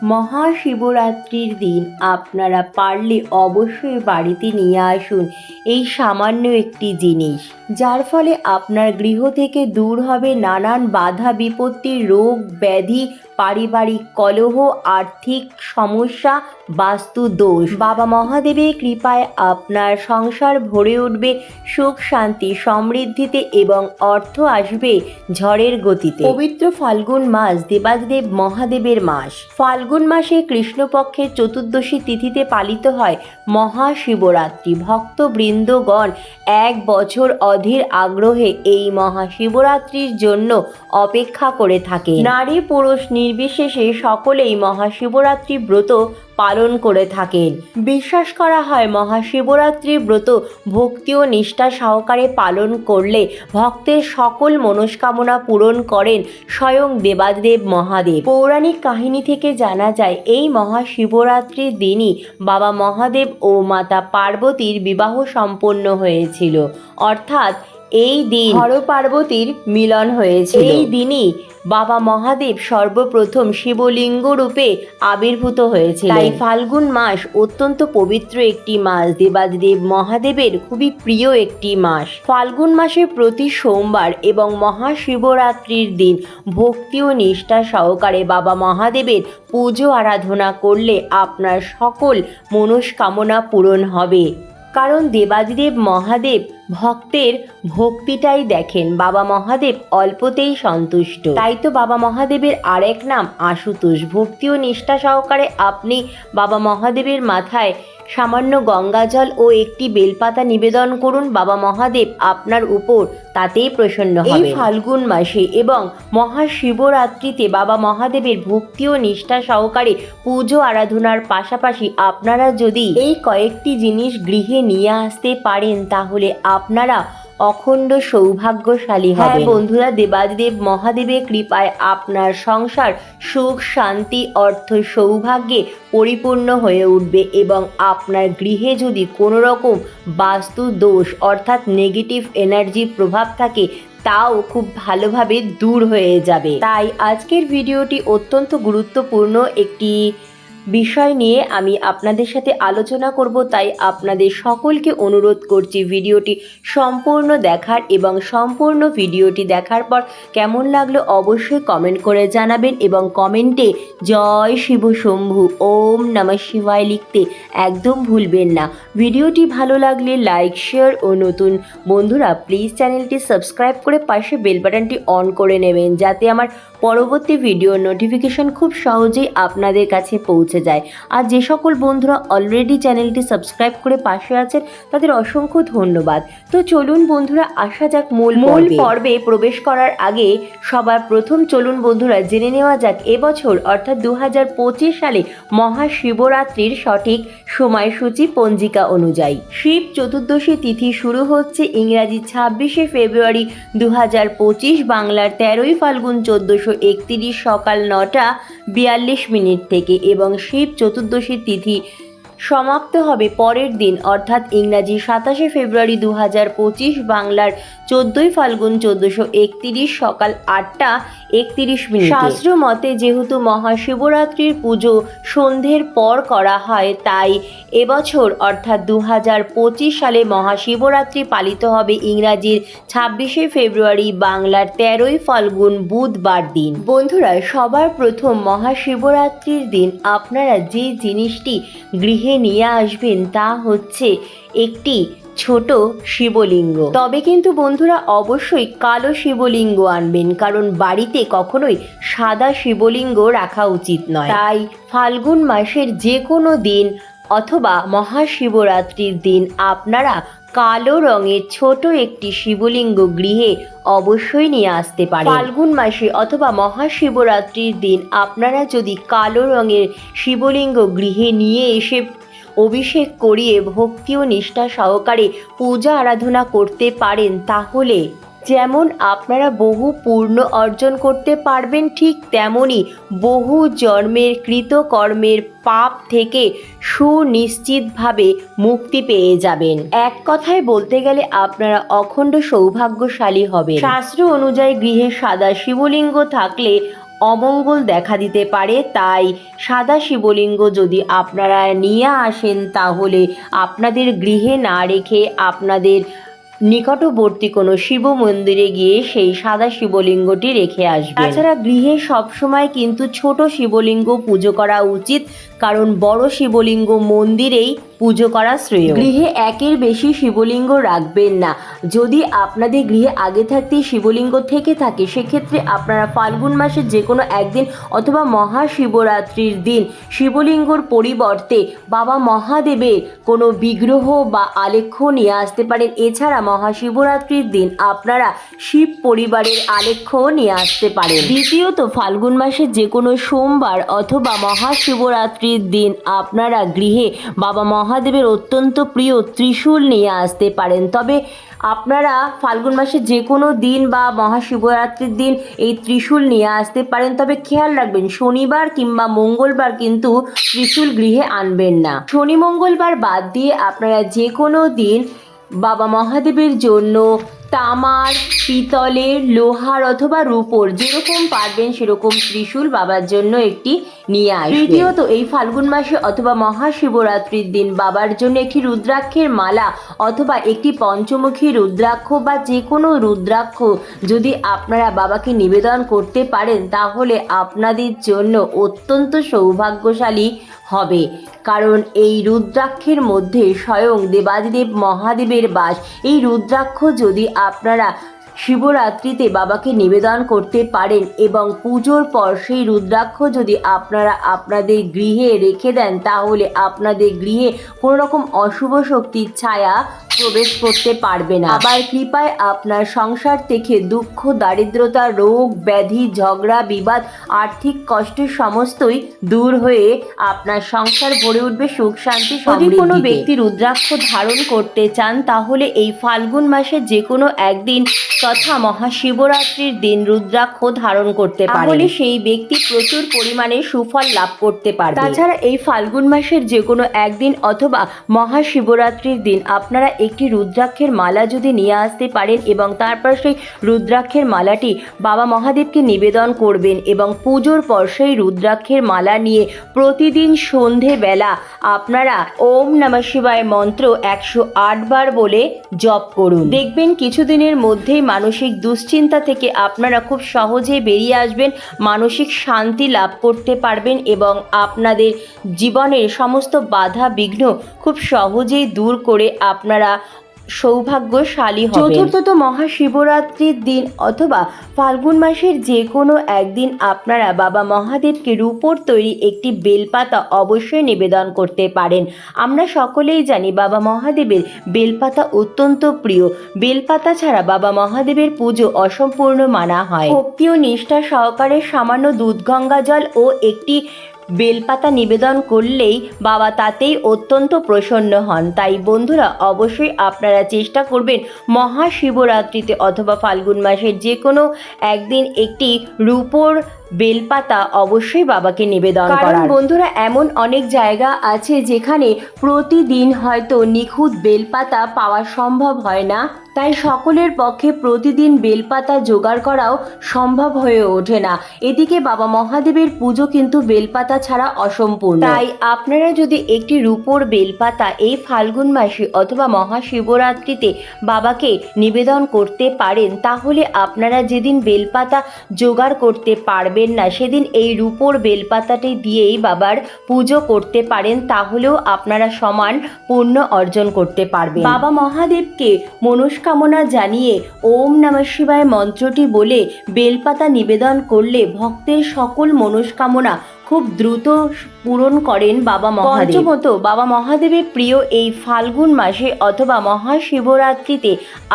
মহাশিবরাত্রির দিন আপনারা পারলে অবশ্যই বাড়িতে নিয়ে আসুন এই সামান্য একটি জিনিস, যার ফলে আপনার গৃহ থেকে দূর হবে নানান বাধা বিপত্তি, রোগ ব্যাধি, পারিবারিক কলহ, আর্থিক সমস্যা, বাস্তু দোষ। বাবা মহাদেবের কৃপায় আপনার সংসার ভরে উঠবে সুখ শান্তি সমৃদ্ধিতে এবং অর্থ আসবে ঝড়ের গতিতে। পবিত্র ফাল্গুন মাস দেবাদিদেব মহাদেবের মাস। ফাল্গুন মাসে কৃষ্ণপক্ষের চতুর্দশী তিথিতে পালিত হয় মহাশিবরাত্রি। ভক্তবৃন্দগণ এক বছর অধীর আগ্রহে এই মহাশিবরাত্রির জন্য অপেক্ষা করে থাকে। নারী পুরুষ নির্বিশেষে সকলেই মহাশিবরাত্রি ব্রত পালন করে থাকেন। বিশ্বাস করা হয় মহাশিবরাত্রি ব্রত ভক্তি ও নিষ্ঠা সহকারে পালন করলে ভক্তের সকল মনস্কামনা পূরণ করেন স্বয়ং দেবাদেব মহাদেব। পৌরাণিক কাহিনী থেকে জানা যায় এই মহাশিবরাত্রির দিনই বাবা মহাদেব ও মাতা পার্বতীর বিবাহ সম্পন্ন হয়েছিল, অর্থাৎ এই দিন হর পার্বতীর মিলন হয়েছিল। এই দিনই বাবা মহাদেব সর্বপ্রথম শিবলিঙ্গ রূপে আবির্ভূত হয়েছিল। তাই ফাল্গুন মাস অত্যন্ত পবিত্র একটি মাস, দেবাদেব মহাদেবের খুবই প্রিয় একটি মাস। ফাল্গুন মাসে প্রতি সোমবার এবং মহাশিবরাত্রির দিন ভক্তি ও নিষ্ঠা সহকারে বাবা মহাদেবের পুজো আরাধনা করলে আপনার সকল মনস্কামনা পূরণ হবে, কারণ দেবাদিদেব মহাদেব ভক্তের ভক্তিটাই দেখেন। বাবা মহাদেব অল্পতেই সন্তুষ্ট, তাই তো বাবা মহাদেবের আরেক নাম আশুতোষ। ভক্তি ও নিষ্ঠাা সহকারে আপনি বাবা মহাদেবের মাথায় সামান্য গঙ্গাজল ও একটি বেলপাতা নিবেদন করুন, বাবা মহাদেব আপনার উপর তাতেই প্রসন্ন হবে। এই ফাল্গুন মাসে এবং মহাশিবরাত্রিতে বাবা মহাদেবের ভক্তি ও নিষ্ঠা সহকারে পুজো আরাধনার পাশাপাশি আপনারা যদি এই কয়েকটি জিনিস গৃহে নিয়ে আসতে পারেন তাহলে আপনারা অখণ্ড সৌভাগ্যশালী হবেন। হ্যাঁ বন্ধুরা, দেবাদিদেব মহাদেবের কৃপায় আপনার সংসার সুখ শান্তি অর্থ সৌভাগ্যে পরিপূর্ণ হয়ে উঠবে এবং আপনার গৃহে যদি কোনো রকম বাস্তু দোষ অর্থাৎ নেগেটিভ এনার্জির প্রভাব থাকে তাও খুব ভালোভাবে দূর হয়ে যাবে। তাই আজকের ভিডিওটি অত্যন্ত গুরুত্বপূর্ণ একটি বিষয় নিয়ে আমি আপনাদের সাথে আলোচনা করব, তাই আপনাদের সকলকে অনুরোধ করছি ভিডিওটি সম্পূর্ণ দেখার এবং সম্পূর্ণ ভিডিওটি দেখার পর কেমন লাগলো অবশ্যই কমেন্ট করে জানাবেন এবং কমেন্টে জয় শিব শম্ভু ওম নমঃ শিবায় লিখতে একদম ভুলবেন না। ভিডিওটি ভালো লাগলে লাইক শেয়ার ও নতুন বন্ধুরা প্লিজ চ্যানেলটি সাবস্ক্রাইব করে পাশে বেল বাটনটি অন করে নেবেন, যাতে আমার পরবর্তী ভিডিওর নোটিফিকেশন খুব সহজেই আপনাদের কাছে পৌঁছে যায়। আর যে সকল বন্ধুরা অলরেডি চ্যানেলটি সাবস্ক্রাইব করে পাশে আছেন তাদের অসংখ্য ধন্যবাদ। তো চলুন বন্ধুরা আসা যাক মূল পর্বে প্রবেশ করার আগে সবার প্রথম চলুন বন্ধুরা জেনে নেওয়া যাক এবছর অর্থাৎ 2025 সালে মহাশিবরাত্রির সঠিক সময়সূচি পঞ্জিকা অনুযায়ী। শিব চতুর্দশী তিথি শুরু হচ্ছে ইংরাজি 26শে ফেব্রুয়ারি 2025, বাংলার 13ই ফাল্গুন 1431 সকাল 9:42 থেকে এবং শিব চতুর্দশী তিথি সমাপ্ত হবে পরের দিন অর্থাৎ ইংরাজি 27শে ফেব্রুয়ারি 2025, বাংলার 14ই ফাল্গুন 1431 সকাল 8:31। শাস্ত্র মতে যেহেতু মহাশিবরাত্রির পুজো সন্ধ্যের পর করা হয় তাই এবছর অর্থাৎ 2025 সালে মহাশিবরাত্রি পালিত হবে ইংরাজির 26শে ফেব্রুয়ারি, বাংলার 13ই ফাল্গুন বুধবার দিন। বন্ধুরা সবার প্রথম মহাশিবরাত্রির দিন আপনারা যে জিনিসটি গৃহে নিয়ে আসবেন তা হচ্ছে একটি ছোট শিবলিঙ্গ। তবে কিন্তু বন্ধুরা অবশ্যই কালো শিবলিঙ্গ আনবেন, কারণ বাড়িতে কখনোই সাদা শিবলিঙ্গ রাখা উচিত নয়। তাই ফাল্গুন মাসের যে কোনো দিন অথবা মহাশিবরাত্রির দিন আপনারা কালো রঙের ছোট একটি শিবলিঙ্গ গৃহে অবশ্যই নিয়ে আসতে পারেন। ফাল্গুন মাসে অথবা মহাশিবরাত্রির দিন আপনারা যদি কালো রঙের শিবলিঙ্গ গৃহে নিয়ে এসে অভিষেক করিয়ে ভক্তি ও নিষ্ঠা সহকারে পূজা আরাধনা করতে পারেন তাহলে যেমন আপনারা বহু পূর্ণ অর্জন করতে পারবেন, ঠিক তেমনই বহু জন্মের কৃতকর্মের পাপ থেকে সুনিশ্চিতভাবে মুক্তি পেয়ে যাবেন। এক কথায় বলতে গেলে আপনারা অখণ্ড সৌভাগ্যশালী হবেন। শাস্ত্র অনুযায়ী গৃহে সাদা শিবলিঙ্গ থাকলে অমঙ্গল দেখা দিতে পারে। তাই সাদা শিবলিঙ্গ যদি আপনারা নিয়ে আসেন তাহলে আপনাদের গৃহে না রেখে আপনাদের নিকটবর্তী কোনো শিব মন্দিরে গিয়ে সেই সাদা শিবলিঙ্গটি রেখে আসবেন। তাছাড়া গৃহে সবসময় কিন্তু ছোট শিবলিঙ্গ পুজো করা উচিত, কারণ বড় শিবলিঙ্গ মন্দিরেই পুজো করা শ্রেয়। গৃহে একের বেশি শিবলিঙ্গ রাখবেন না। যদি আপনাদের গৃহে আগে থাকতেই শিবলিঙ্গ থেকে থাকে সেক্ষেত্রে আপনারা ফাল্গুন মাসের যে কোনো একদিন অথবা মহাশিবরাত্রির দিন শিবলিঙ্গর পরিবর্তে বাবা মহাদেবের কোনো বিগ্রহ বা আলেখ্য নিয়ে আসতে পারেন। এছাড়া মহাশিবরাত্রির দিন আপনারা শিব পরিবারের আলেখ্য নিয়ে আসতে পারেন। দ্বিতীয়ত, ফাল্গুন মাসের যে কোনো সোমবার অথবা মহাশিবরাত্রির দিন আপনারা গৃহে বাবা মহাদেবের অত্যন্ত প্রিয় ত্রিশূল নিয়ে আসতে পারেন। তবে আপনারা ফাল্গুন মাসের যে কোনো দিন বা মহাশিবরাত্রির দিন এই ত্রিশূল নিয়ে আসতে পারেন, তবে খেয়াল রাখবেন শনিবার কিংবা মঙ্গলবার কিন্তু ত্রিশূল গৃহে আনবেন না। শনি মঙ্গলবার বাদ দিয়ে আপনারা যে কোনো দিন বাবা মহাদেবের জন্য তামার, পিতলের, লোহার অথবা রূপোর যেরকম পারবেন সেরকম ত্রিশূল বাবার জন্য একটি নিয়ে আসবেন। তৃতীয়ত, এই ফাল্গুন মাসে অথবা মহাশিবরাত্রির দিন বাবার জন্য একটি রুদ্রাক্ষের মালা অথবা একটি পঞ্চমুখী রুদ্রাক্ষ বা যে কোনো রুদ্রাক্ষ যদি আপনারা বাবাকে নিবেদন করতে পারেন তাহলে আপনাদের জন্য অত্যন্ত সৌভাগ্যশালী হবে। কারণ এই রুদ্রাক্ষের মধ্যে স্বয়ং দেবাদিদেব মহাদেবের বাস। এই রুদ্রাক্ষ যদি আপনারা শিবরাত্রিতে বাবাকে নিবেদন করতে পারেন এবং পুজোর পর সেই রুদ্রাক্ষ যদি আপনারা আপনাদের গৃহে রেখে দেন তাহলে আপনাদের গৃহে কোনো রকম অশুভ শক্তির ছায়া প্রবেশ করতে পারবে না। বাবার কৃপায় আপনার সংসার থেকে দুঃখ, দারিদ্রতা, রোগ, ব্যাধি, ঝগড়া, বিবাদ, আর্থিক কষ্ট সমস্তই দূর হয়ে আপনার সংসার ভরে উঠবে সুখ, শান্তি, সমৃদ্ধিতে। যদি কোনো ব্যক্তি রুদ্রাক্ষ ধারণ করতে চান তাহলে এই ফাল্গুন মাসের যে কোনো একদিন তথা মহাশিবরাত্রির দিন রুদ্রাক্ষ ধারণ করতে পারেন, তাহলে সেই ব্যক্তি প্রচুর পরিমাণে সুফল লাভ করতে পারবে। তাছাড়া এই ফাল্গুন মাসের যে কোনো একদিন অথবা মহাশিবরাত্রির দিন আপনারা একটি রুদ্রাক্ষের মালা যদি নিয়ে আসতে পারেন এবং তারপর সেই রুদ্রাক্ষের মালাটি বাবা মহাদেবকে নিবেদন করবেন এবং পুজোর পর সেই রুদ্রাক্ষের মালা নিয়ে প্রতিদিন সন্ধেবেলা আপনারা ওম নমঃ শিবায় মন্ত্র 108 বার বলে জপ করুন। দেখবেন কিছুদিনের মধ্যেই মানসিক দুশ্চিন্তা থেকে আপনারা খুব সহজেই বেরিয়ে আসবেন, মানসিক শান্তি লাভ করতে পারবেন এবং আপনাদের জীবনের সমস্ত বাধা বিঘ্ন খুব সহজেই দূর করে আপনারা সৌভাগ্যশালী হবেন। চতুর্থত, মহাশিবরাত্রির দিন অথবা ফাল্গুন মাসের যে কোনো একদিন আপনারা বাবা মহাদেবকে রূপোর তৈরি একটি বেলপাতা অবশ্যই নিবেদন করতে পারেন। আমরা সকলেই জানি বাবা মহাদেবের বেলপাতা অত্যন্ত প্রিয়। বেলপাতা ছাড়া বাবা মহাদেবের পুজো অসম্পূর্ণ মানা হয়। ভক্তি ও নিষ্ঠা সহকারে সামান্য দুধ গঙ্গা জল ও একটি বেলপাতা নিবেদন করলেই বাবা তাতেই অত্যন্ত প্রসন্ন হন। তাই বন্ধুরা, অবশ্যই আপনারা চেষ্টা করবেন মহাশিবরাত্রিতে অথবা ফাল্গুন মাসের যে কোনো একদিন একটি রূপোর বেলপাতা অবশ্যই বাবাকে নিবেদন করার। কারণ বন্ধুরা, এমন অনেক জায়গা আছে যেখানে প্রতিদিন হয়তো নিখুঁত বেলপাতা পাওয়া সম্ভব হয় না, তাই সকলের পক্ষে প্রতিদিন বেলপাতা জোগাড় করাও সম্ভব হয়ে ওঠে না। এদিকে বাবা মহাদেবের পুজো কিন্তু বেলপাতা ছাড়া অসম্পূর্ণ। তাই আপনারা যদি একটি রূপোর বেলপাতা এই ফাল্গুন মাসে অথবা মহাশিবরাত্রিতে বাবাকে নিবেদন করতে পারেন তাহলে আপনারা যেদিন বেলপাতা জোগাড় করতে পারবেন না সেদিন এই রূপোর বেলপাতাটি দিয়েই বাবার পুজো করতে পারেন, তাহলেও আপনারা সমান পুণ্য অর্জন করতে পারবেন। বাবা মহাদেবকে মনস্কামনা জানিয়ে ওম নমঃ শিবায় মন্ত্রটি বলে বেলপাতা নিবেদন করলে ভক্তের সকল মনস্কামনা খুব দ্রুত পূরণ করেন বাবা মহাদেব। পঞ্চমত, বাবা মহাদেবের প্রিয় এই ফাল্গুন মাসে অথবা মহাশিবরাত্রিতে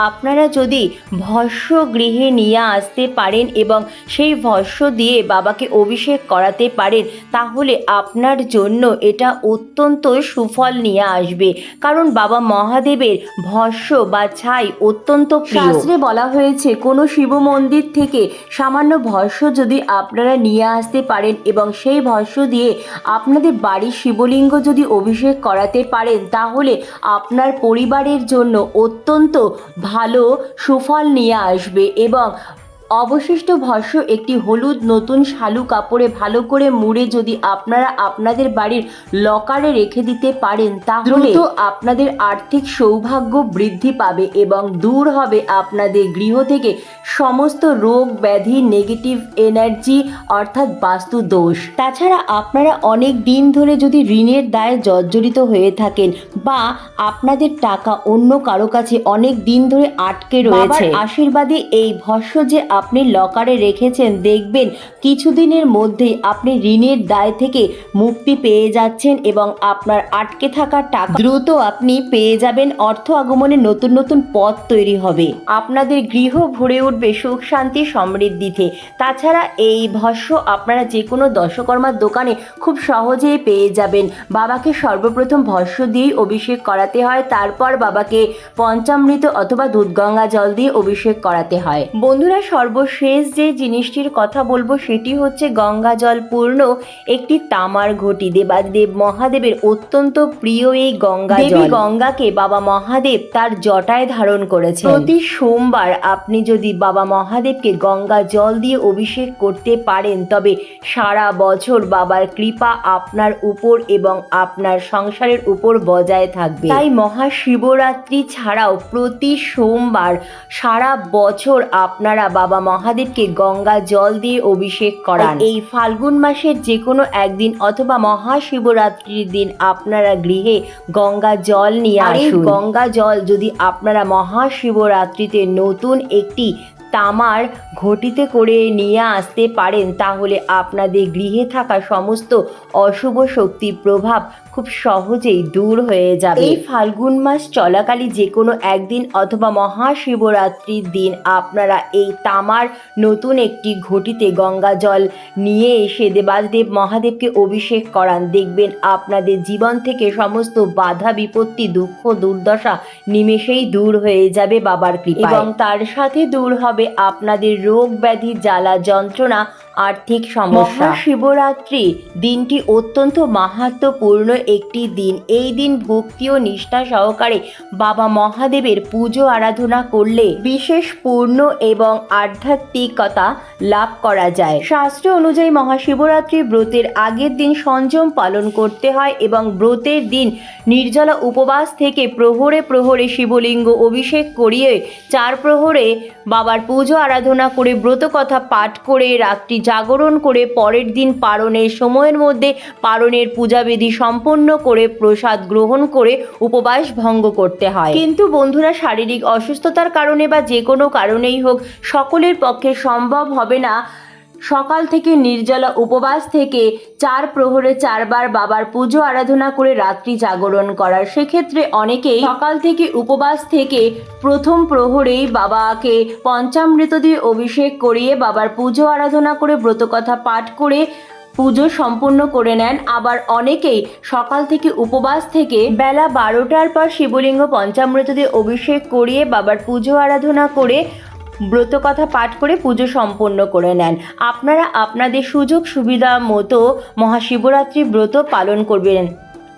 আপনারা যদি ভস্য গৃহে নিয়ে আসতে পারেন এবং সেই ভস্য দিয়ে বাবাকে অভিষেক করাতে পারেন তাহলে আপনার জন্য এটা অত্যন্ত সুফল নিয়ে আসবে। কারণ বাবা মহাদেবের ভস্য বা ছাই অত্যন্ত প্রিয়। শাস্ত্রে বলা হয়েছে কোনো শিব মন্দির থেকে সামান্য ভস্য যদি আপনারা নিয়ে আসতে পারেন এবং সেই ভস্য দিয়ে আপনাদের বাড়ির শিবলিঙ্গ যদি অভিষেক করাতে পারেন তাহলে আপনার পরিবারের জন্য অত্যন্ত ভালো সুফল নিয়ে আসবে এবং অবশিষ্ট ভস্য একটি হলুদ নতুন শালু কাপড়ে ভালো করে মুড়ে যদি আপনারা আপনাদের বাড়ির লকারে রেখে দিতে পারেন তাহলে আপনাদের আর্থিক সৌভাগ্য বৃদ্ধি পাবে এবং দূর হবে আপনাদের গৃহ থেকে সমস্ত রোগ ব্যাধি, নেগেটিভ এনার্জি অর্থাৎ বাস্তু দোষ। তাছাড়া আপনারা অনেক দিন ধরে যদি ঋণের দায়ে জর্জরিত হয়ে থাকেন বা আপনাদের টাকা অন্য কারো কাছে অনেক দিন ধরে আটকে রয়েছে, আশীর্বাদে এই ভস্য যে আপনি লকারে রেখেছেন দেখবেন কিছুদিনের মধ্যেই আপনি ঋণের দায় থেকে মুক্তি পেয়ে যাচ্ছেন এবং আপনার আটকে থাকা টাকা দ্রুত আপনি পেয়ে যাবেন। অর্থ আগমনের নতুন নতুন পথ তৈরি হবে, আপনাদের গৃহ ভরে উঠবে সুখ শান্তি সমৃদ্ধিতে। তাছাড়া এই ভস্য আপনারা যে কোনো দশকর্মার দোকানে খুব সহজেই পেয়ে যাবেন। বাবাকে সর্বপ্রথম ভস্য দিয়েই অভিষেক করাতে হয়, তারপর বাবাকে পঞ্চামৃত অথবা দুধগঙ্গা জল দিয়ে অভিষেক করাতে হয়। বন্ধুরা, সর্বশেষ যে জিনিসটির কথা বলবো সেটি হচ্ছে গঙ্গা জল পূর্ণ একটি তামার ঘটি। দেবাদেব মহাদেবের অত্যন্ত প্রিয় এই গঙ্গা জল। দেবী গঙ্গাকে বাবা মহাদেব তার জটায় ধারণ করেছেন। প্রতি সোমবার আপনি যদি বাবা মহাদেবকে গঙ্গা জল দিয়ে অভিষেক করতে পারেন তবে সারা বছর বাবার কৃপা আপনার উপর এবং আপনার সংসারের উপর বজায় থাকবে। তাই মহাশিবরাত্রি ছাড়াও প্রতি সোমবার সারা বছর আপনারা বাবা মহাদেবকে গঙ্গা জল দিয়ে অভিষেক করান। এই ফাল্গুন মাসের যে কোনো একদিন অথবা মহাশিবরাত্রির দিন আপনারা গৃহে গঙ্গা জল নিয়ে আসুন। গঙ্গা জল যদি আপনারা মহাশিবরাত্রিতে নতুন একটি তামার ঘটিতে করে নিয়ে আসতে পারেন তাহলে আপনাদের গৃহে থাকা সমস্ত অশুভ শক্তির প্রভাব খুব সহজেই দূর হয়ে যাবে। এই ফাল্গুন মাস চলাকালীন যে কোনো একদিন অথবা মহাশিবরাত্রির দিন আপনারা এই তামার নতুন একটি ঘটিতে গঙ্গা জল নিয়ে এসে দেবাদেব মহাদেবকে অভিষেক করান। দেখবেন আপনাদের জীবন থেকে সমস্ত বাধা বিপত্তি, দুঃখ, দুর্দশা নিমেষেই দূর হয়ে যাবে বাবার কৃপায় এবং তার সাথে দূর হবে আপনাদের রোগ ব্যাধি, জ্বালা যন্ত্রণা, আর্থিক সমস্যা। মহাশিবরাত্রি দিনটি অত্যন্ত মাহাত্ম্যপূর্ণ একটি দিন। এই দিন ভক্তি ও নিষ্ঠা সহকারে বাবা মহাদেবের পুজো আরাধনা করলে বিশেষ পূর্ণ এবং আধ্যাত্মিকতা লাভ করা যায়। শাস্ত্র অনুযায়ী মহাশিবরাত্রি ব্রতের আগের দিন সংযম পালন করতে হয় এবং ব্রতের দিন নির্জলা উপবাস থেকে প্রহরে প্রহরে শিবলিঙ্গ অভিষেক করিয়ে 4 প্রহরে বাবার পুজো আরাধনা করে ব্রত কথা পাঠ করে রাত্রি জাগরণ করে পরের দিন পারণের সময়ের মধ্যে পারণের পূজাবিধি সম্পন্ন করে প্রসাদ গ্রহণ করে উপবাস ভঙ্গ করতে হয়। কিন্তু বন্ধুরা, শারীরিক অসুস্থতার কারণে বা যে কোনো কারণেই হোক সকলের পক্ষে সম্ভব হবে না সকাল থেকে নির্জলা উপবাস থেকে 4 প্রহরে 4 বার বাবার পুজো আরাধনা করে রাত্রি জাগরণ করার। সেক্ষেত্রে অনেকেই সকাল থেকে উপবাস থেকে প্রথম প্রহরেই বাবাকে পঞ্চামৃত দিয়ে অভিষেক করিয়ে বাবার পুজো আরাধনা করে ব্রতকথা পাঠ করে পুজো সম্পূর্ণ করে নেন। আবার অনেকেই সকাল থেকে উপবাস থেকে বেলা 12টার পর শিবলিঙ্গ পঞ্চামৃত দিয়ে অভিষেক করিয়ে বাবার পুজো আরাধনা করে ব্রতকথা পাঠ করে পুজো সম্পন্ন করে নেন। আপনারা আপনাদের সুযোগ সুবিধা মতো মহাশিবরাত্রি ব্রত পালন করবেন।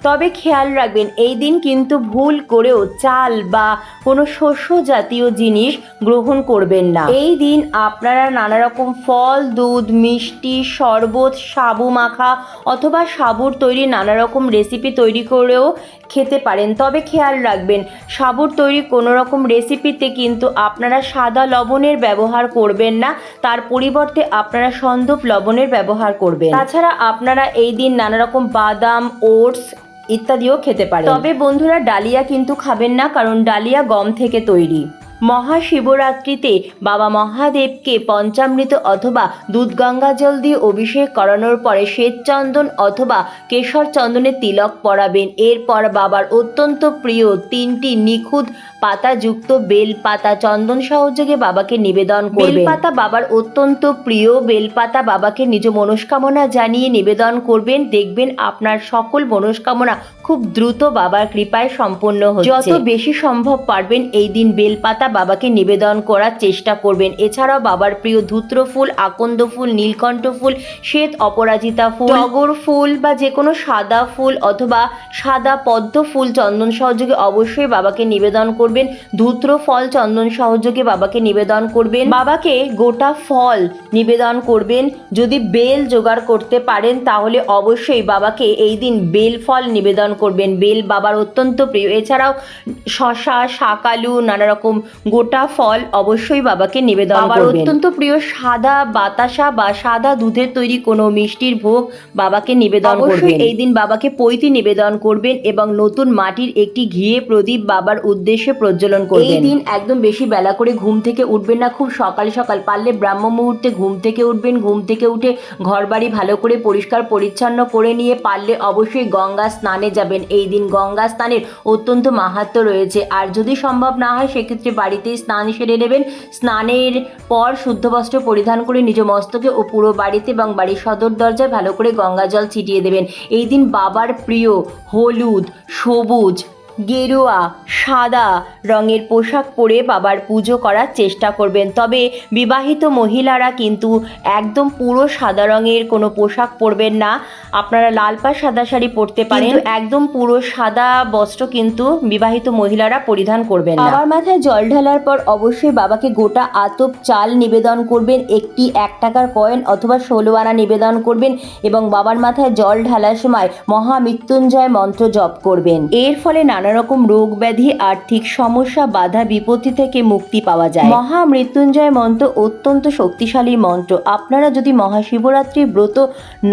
তবে খেয়াল রাখবেন এই দিন কিন্তু ভুল করেও চাল বা কোনো শস্য জাতীয় জিনিস গ্রহণ করবেন না। এই দিন আপনারা নানা রকম ফল, দুধ, মিষ্টি, শরবত, সাবু মাখা অথবা সাবুর তৈরি নানা রকম রেসিপি তৈরি করেও খেতে পারেন। তবে খেয়াল রাখবেন সাবুর তৈরি কোনো রকম রেসিপিতে কিন্তু আপনারা সাদা লবণের ব্যবহার করবেন না, তার পরিবর্তে আপনারা সন্দুপ লবণের ব্যবহার করবেন। তাছাড়া আপনারা এই দিন নানা রকম বাদাম, ওটস ইত্যাদিও খেতে পারেন। তবে বন্ধুরা, ডালিয়া কিন্তু খাবেন না, কারণ ডালিয়া গম থেকে তৈরি। মহাশিবরাত্রিতে বাবা মহাদেবকে পঞ্চামৃত অথবা দুধগঙ্গা জল দিয়ে অভিষেক করানোর পরে শ্বেত চন্দন অথবা কেশর চন্দনের তিলক পরাবেন। এরপর বাবার অত্যন্ত প্রিয় 3টি নিখুঁত পাতাযুক্ত বেলপাতা চন্দন সহযোগে বাবাকে নিবেদন করবেন। বেলপাতা বাবার অত্যন্ত প্রিয়, বেলপাতা বাবাকে নিজ মনস্কামনা জানিয়ে নিবেদন করবেন। দেখবেন আপনার সকল মনস্কামনা খুব দ্রুত বাবার কৃপায় সম্পন্ন হচ্ছে। যত বেশি সম্ভব পারবেন এই দিন বেলপাতা বাবাকে নিবেদন করার চেষ্টা করবেন। এছাড়াও বাবার প্রিয় ধূত্র ফুল, আকন্দ ফুল, নীলকণ্ঠ ফুল, শ্বেত অপরাজিতা ফুল, টগর ফুল বা যে কোনো সাদা ফুল অথবা সাদা পদ্ম ফুল চন্দন সহযোগে অবশ্যই বাবাকে নিবেদন করবেন। ধূত্র ফল চন্দন সহযোগে বাবাকে নিবেদন করবেন। বাবাকে গোটা ফল নিবেদন করবেন। যদি বেল জোগাড় করতে পারেন তাহলে অবশ্যই বাবাকে এই দিন বেল ফল নিবেদন করবেন। বেল বাবার অত্যন্ত প্রিয়। এছাড়াও শশা, শাকালু, নানা রকম গোটা ফল অবশ্যই বাবাকে নিবেদন করবেন। বাবার অত্যন্ত প্রিয় সাদা বাতাসা বা সাদা দুধের তৈরি কোনো মিষ্টির ভোগ বাবাকে নিবেদন করবেন। এই দিন বাবাকে পৈতি নিবেদন করবেন এবং নতুন মাটির একটি ঘিয়ে প্রদীপ বাবার উদ্দেশ্যে প্রজ্বলন করবেন। এই দিন একদম বেশি বেলা করে ঘুম থেকে উঠবেন না, খুব সকাল সকাল পারলে ব্রাহ্ম মুহূর্তে ঘুম থেকে উঠবেন। ঘুম থেকে উঠে ঘরবাড়ি ভালো করে পরিষ্কার পরিচ্ছন্ন করে নিয়ে পারলে অবশ্যই গঙ্গা স্নানে যাবেন। এই দিন গঙ্গা স্নানের অত্যন্ত মাহাত্ম্য রয়েছে। আর যদি সম্ভব না হয় সেক্ষেত্রে বাড়িতেই স্নান সেরে নেবেন। স্নানের পর শুদ্ধ বস্ত্র পরিধান করে নিজ মস্তকে ও পুরো বাড়িতে এবং বাড়ির সদর দরজায় ভালো করে গঙ্গা জল ছিটিয়ে দেবেন। এই দিন বাবার প্রিয় হলুদ, সবুজ, গেরুয়া, সাদা রঙের পোশাক পরে বাবার পুজো করার চেষ্টা করবেন। তবে বিবাহিত মহিলারা কিন্তু একদম পুরো সাদা রঙের কোনো পোশাক পরবেন না। আপনারা লাল পাড় সাদা শাড়ি পরতে পারেন, একদম পুরো সাদা বস্ত্র কিন্তু বিবাহিত মহিলারা পরিধান করবেন না। বাবার মাথায় জল ঢালার পর অবশ্যই বাবাকে গোটা আতপ চাল নিবেদন করবেন, একটি 1 টাকার কয়েন অথবা 16 আনা নিবেদন করবেন এবং বাবার মাথায় জল ঢালার সময় মহামৃত্যুঞ্জয় মন্ত্র জপ করবেন। এর ফলে নানা রকম রোগ ব্যাধি, আর্থিক সমস্যা, বাধা বিপত্তি থেকে মুক্তি পাওয়া যায়। মহামৃত্যুঞ্জয় মন্ত্র অত্যন্ত শক্তিশালী মন্ত্র। আপনারা যদি মহাশিবরাত্রির ব্রত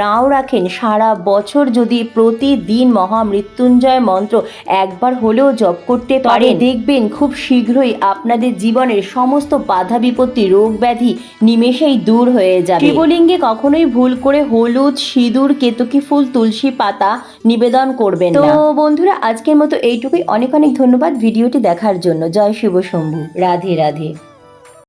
নাও রাখেন, সারা বছর যদি প্রতিদিন মহামৃত্যুঞ্জয় মন্ত্র একবার হলেও জপ করতে পারেন, দেখবেন খুব শীঘ্রই আপনাদের জীবনের সমস্ত বাধা বিপত্তি, রোগ ব্যাধি নিমেষেই দূর হয়ে যাবে। শিবলিঙ্গে কখনোই ভুল করে হলুদ, সিঁদুর, কেতকী ফুল, তুলসী পাতা নিবেদন করবেন না। তো বন্ধুরা, আজকের মতো এইটুকুই। অনেক অনেক ধন্যবাদ ভিডিওটি দেখার জন্য। জয় শিব শম্ভু। রাধে রাধে।